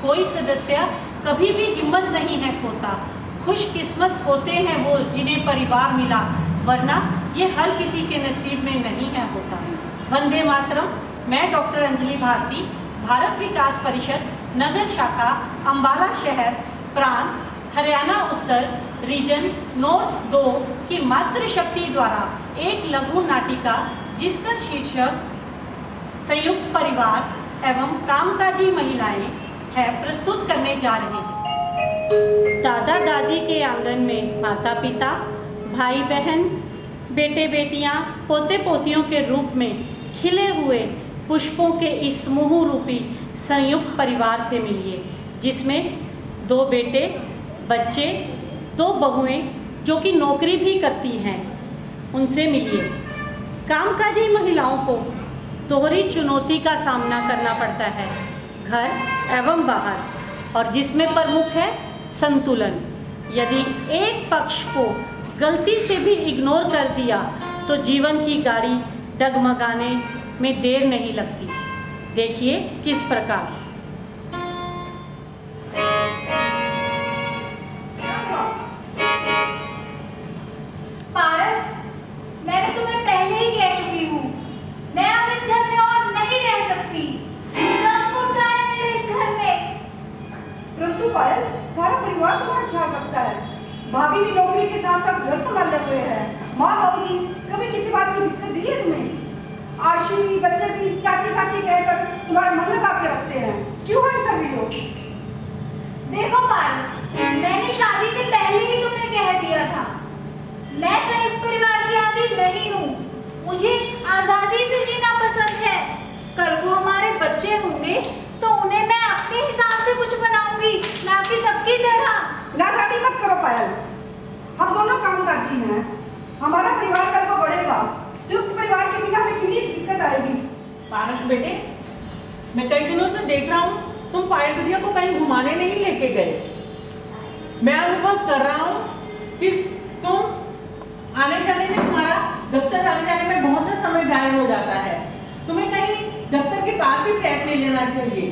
कोई सदस्य कभी भी हिम्मत नहीं है खोता। खुशकिस्मत होते हैं वो जिन्हें परिवार मिला, वरना ये हर किसी के नसीब में नहीं है होता। वंदे मातरम। मैं डॉक्टर अंजलि भारती, भारत विकास परिषद नगर शाखा अम्बाला शहर प्रांत हरियाणा उत्तर रीजन नॉर्थ 2 की मातृशक्ति द्वारा एक लघु नाटिका जिसका शीर्षक संयुक्त परिवार एवं कामकाजी महिलाएं है प्रस्तुत करने जा रहे हैं। दादा दादी के आंगन में माता पिता, भाई बहन, बेटे बेटियां, पोते पोतियों के रूप में खिले हुए पुष्पों के इस समूह रूपी संयुक्त परिवार से मिलिए, जिसमें 2 बेटे, बच्चे, 2 बहुएं जो कि नौकरी भी करती हैं, उनसे मिलिए। कामकाजी महिलाओं को दोहरी चुनौती का सामना करना पड़ता है, घर एवं बाहर, और जिसमें प्रमुख है संतुलन। यदि एक पक्ष को गलती से भी इग्नोर कर दिया तो जीवन की गाड़ी डगमगाने में देर नहीं लगती। देखिए किस प्रकार। पारस, मैंने तुम्हें पहले ही कह चुकी हूँ, मैं अब इस घर में और नहीं रह सकती। दम घुटता है मेरे इस घर में। परंतु पायल, सारा परिवार तुम्हारा ख्याल रखता है। भाभी भी नौकरी के साथ साथ घर संभाले हुए हैं। माँ बाबूजी कभी किसी बात की दिक्कत दी है तुम्हें? आशी बच्चे भी चाची चाची कहकर तुम्हारा मन लगा के रखते हैं। क्यों हट कर रही हो? देखो पारस, मैंने शादी से पहले ही तुम्हें कह दिया था, मैं संयुक्त परिवार की आदि नहीं हूँ। मुझे आजादी से जीना पसंद है। कल को हमारे बच्चे होंगे तो उन्हें मैं अपने हिसाब से कुछ बनाऊंगी, ना कि सबकी तरह। नादानी मत करो पायल, हम दोनों कामकाजी हैं। हमारा परिवार कल को बढ़ेगा। संयुक्त परिवार के बिना हमें कितनी दिक्कत आएगी। पारस बेटे, मैं कई दिनों से देख रहा हूँ तुम पायल बिटिया को कहीं घुमाने नहीं लेके गए। मैं अनुभव कर रहा हूँ कि तुम आने जाने में, तुम्हारा दफ्तर आने जाने में बहुत सा समय जाया हो जाता है। तुम्हें कहीं दफ्तर के पास ही फ्लैट ले लेना चाहिए।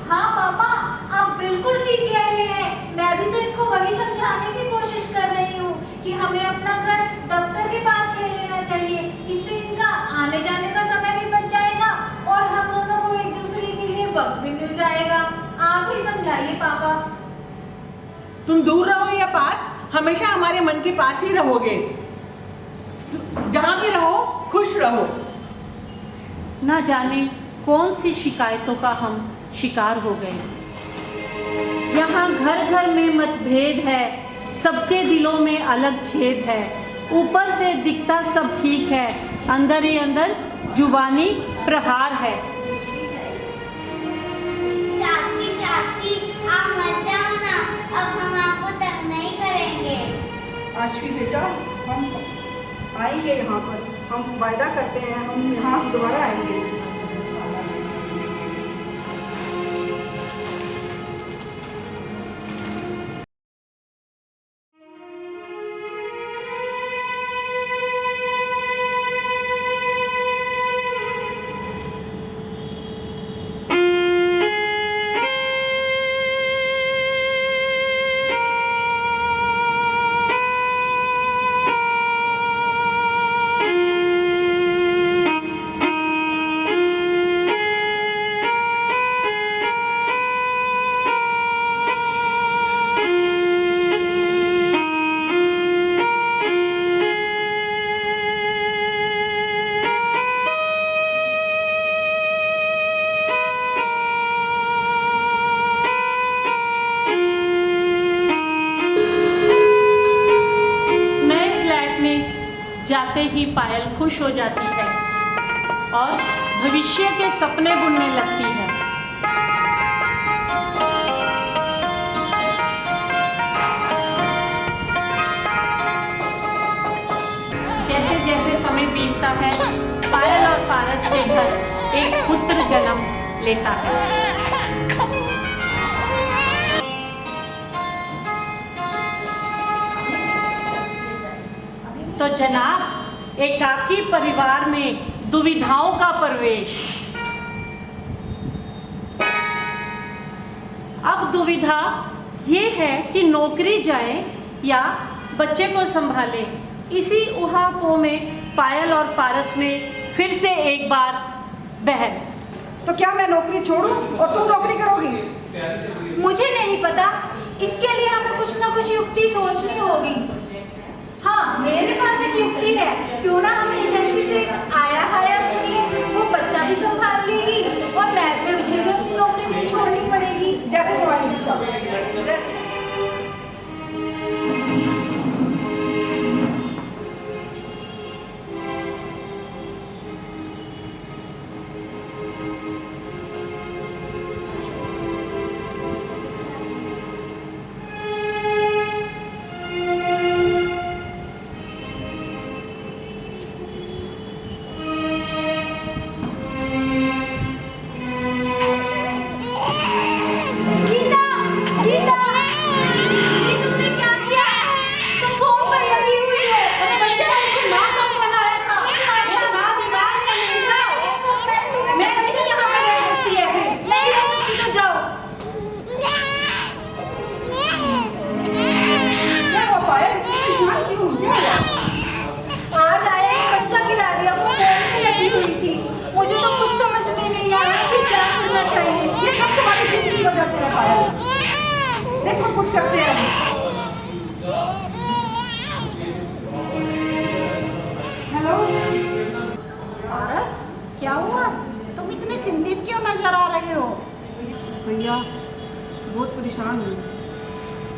हाँ पापा, आप बिल्कुल ठीक कह रहे हैं। मैं भी तो इनको वही समझाने की कोशिश कर रही हूँ कि हमें अपना घर दफ्तर के पास ले लेना चाहिए। इससे इनका आने जाने का समय भी बच जाएगा और हम दोनों को एक दूसरे के लिए वक्त भी मिल जाएगा। आप ही समझाइए पापा। तुम दूर रहो या पास, हमेशा हमारे मन के पास ही रहोगे। जहां भी रहो खुश रहो। ना जाने कौन सी शिकायतों का हम शिकार हो गए। यहाँ घर घर में मतभेद है, सबके दिलों में अलग छेद है। ऊपर से दिखता सब ठीक है, अंदर ही अंदर जुबानी प्रहार है। चाची चाची, आप मत जाओ ना, अब हम आपको तंग नहीं करेंगे। आशवी बेटा, हम आएंगे यहाँ पर, हम वायदा करते हैं, हम यहाँ दोबारा आएंगे। जाते ही पायल खुश हो जाती है और भविष्य के सपने बुनने लगती है। जैसे जैसे समय बीतता है, पायल और पारस के घर एक पुत्र जन्म लेता है। तो जनाब, एकाकी परिवार में दुविधा, दुविधाओं का प्रवेश। दुविधा ये है कि नौकरी जाए या बच्चे को संभाले। इसी उहापोह में पायल और पारस में फिर से एक बार बहस। तो क्या मैं नौकरी छोड़ूं और तुम नौकरी करोगी? मुझे नहीं पता, इसके लिए हमें कुछ ना कुछ युक्ति सोचनी होगी। हाँ, मेरे पास एक युक्ति है, क्यों ना हम एजेंसी से आया हायर कर लें, वो बच्चा भी संभाल लेगी और मुझे भी अपनी नौकरी नहीं छोड़नी पड़ेगी। जैसे तुम्हारी इच्छा। देखो कुछ करते हैं। हेलो पारस, क्या हुआ? तुम इतने चिंतित क्यों नजर आ रहे हो? भैया बहुत परेशान हूँ।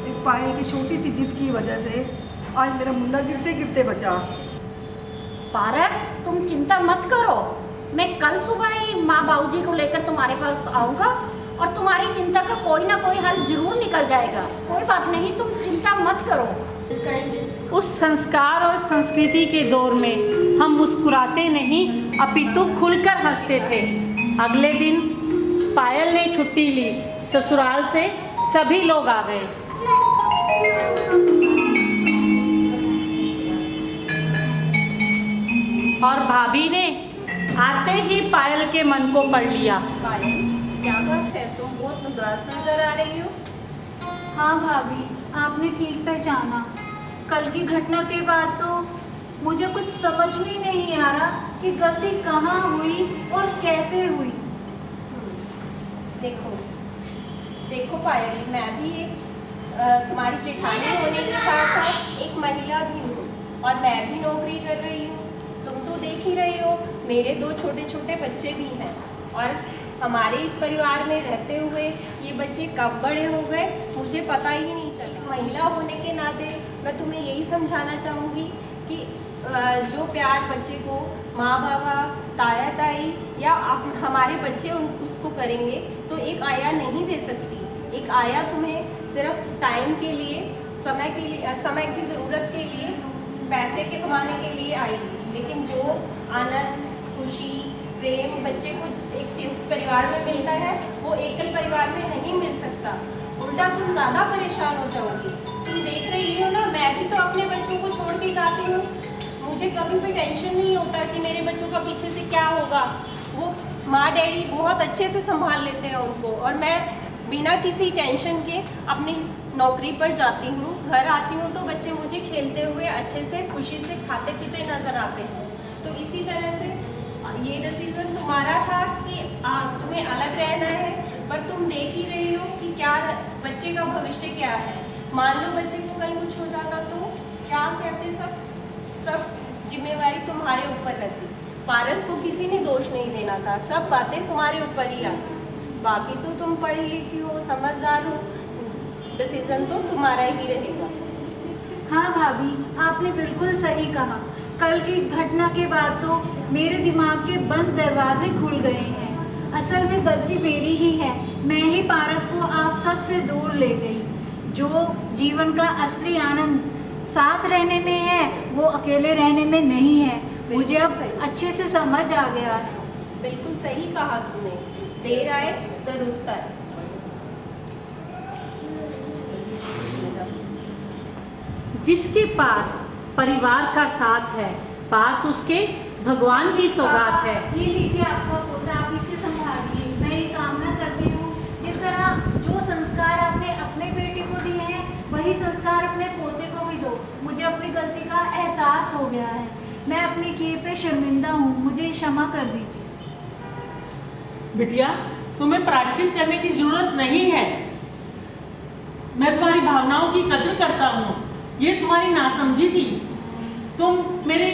एक पायल की छोटी सी जिद की वजह से आज मेरा मुंडा गिरते गिरते बचा। पारस, तुम चिंता मत करो, मैं कल सुबह ही माँ बाबूजी को लेकर तुम्हारे पास आऊँगा और तुम्हारी चिंता का कोई ना कोई हल जरूर निकल जाएगा। कोई बात नहीं, तुम चिंता मत करो। उस संस्कार और संस्कृति के दौर में हम मुस्कुराते नहीं अपितु खुलकर हंसते थे। अगले दिन पायल ने छुट्टी ली, ससुराल से सभी लोग आ गए। और भाभी ने आते ही पायल के मन को पढ़ लिया। पायल, क्या बात है, तुम बहुत उदास नजर आ रही हो। हाँ भाभी, आपने ठीक पहचाना। कल की घटना के बाद तो मुझे कुछ समझ में नहीं आ रहा कि गलती कहाँ हुई और कैसे हुई। देखो पायल, मैं भी तुम्हारी जेठानी होने के साथ साथ एक महिला भी हूँ और मैं भी नौकरी कर रही हूँ। तुम तो देख ही रही हो, मेरे 2 छोटे छोटे बच्चे भी हैं और हमारे इस परिवार में रहते हुए ये बच्चे कब बड़े हो गए मुझे पता ही नहीं चला। महिला होने के नाते मैं तुम्हें यही समझाना चाहूँगी कि जो प्यार बच्चे को माँ बाबा, ताया ताई या हमारे बच्चे उसको करेंगे तो एक आया नहीं दे सकती। एक आया तुम्हें सिर्फ टाइम के लिए, समय की ज़रूरत के लिए, पैसे के कमाने के लिए आएगी, लेकिन जो आनंद, खुशी, प्रेम बच्चे को एक संयुक्त परिवार में मिलता है वो एकल परिवार में नहीं मिल सकता। उल्टा तुम ज़्यादा परेशान हो जाओगी। तुम देख रही हो ना, मैं भी तो अपने बच्चों को छोड़ के जाती हूँ, मुझे कभी भी टेंशन नहीं होता कि मेरे बच्चों का पीछे से क्या होगा। वो माँ डैडी बहुत अच्छे से संभाल लेते हैं उनको और मैं बिना किसी टेंशन के अपनी नौकरी पर जाती हूँ, घर आती हूँ तो बच्चे मुझे खेलते हुए अच्छे से खुशी से खाते पीते नज़र आते हैं। तो इसी तरह से ये डिसीजन तुम्हारा था कि तुम्हें अलग रहना है, पर तुम देख ही रही हो कि क्या बच्चे का भविष्य क्या है। मान लो बच्चे को कल कुछ हो जाता तो क्या कहते, सब जिम्मेवारी तुम्हारे ऊपर रहती। पारस को किसी ने दोष नहीं देना था, सब बातें तुम्हारे ऊपर ही आती। बाकी तो तुम पढ़ी लिखी हो, समझदार हो, डिसीजन तो तुम्हारा ही रहेगा। हाँ भाभी, आपने बिल्कुल सही कहा। कल की घटना के बाद तो मेरे दिमाग के बंद दरवाजे खुल गए हैं। असल में गलती मेरी ही है, मैं ही पारस को आप सब से दूर ले गई। जो जीवन का असली आनंद साथ रहने में है वो अकेले रहने में नहीं है। मुझे अब अच्छे से समझ आ गया। बिल्कुल सही कहा तुमने, देर आए दुरुस्त आए। जिसके पास परिवार का साथ है, पास उसके भगवान की सौगात है। ये लीजिए आपका पोता, आप इसे संभालिए। मैं ये कामना करती हूँ जिस तरह जो संस्कार आप गया है। मैं अपने किए पे शर्मिंदा हूँ, मुझे क्षमा कर दीजिए। बिटिया, तुम्हें प्रायश्चित करने की जरूरत नहीं है। मैं तुम्हारी भावनाओं की कदर करता हूँ। ये तुम्हारी नासमझी थी। तुम मेरी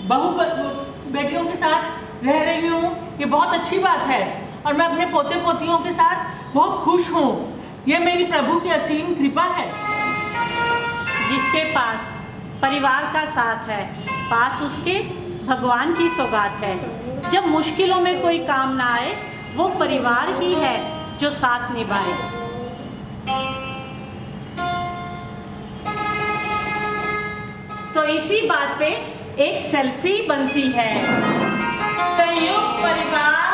बहू बेटियों के साथ रह रही हो, ये बहुत अच्छी बात है और मैं अपने पोते पोतियों के साथ बहुत खुश हूँ। ये मेरी प्रभु की असीम कृपा है। जिसके पास परिवार का साथ है, पास उसके भगवान की सौगात है। जब मुश्किलों में कोई काम ना आए, वो परिवार ही है जो साथ निभाए। तो इसी बात पे एक सेल्फी बनती है। संयुक्त परिवार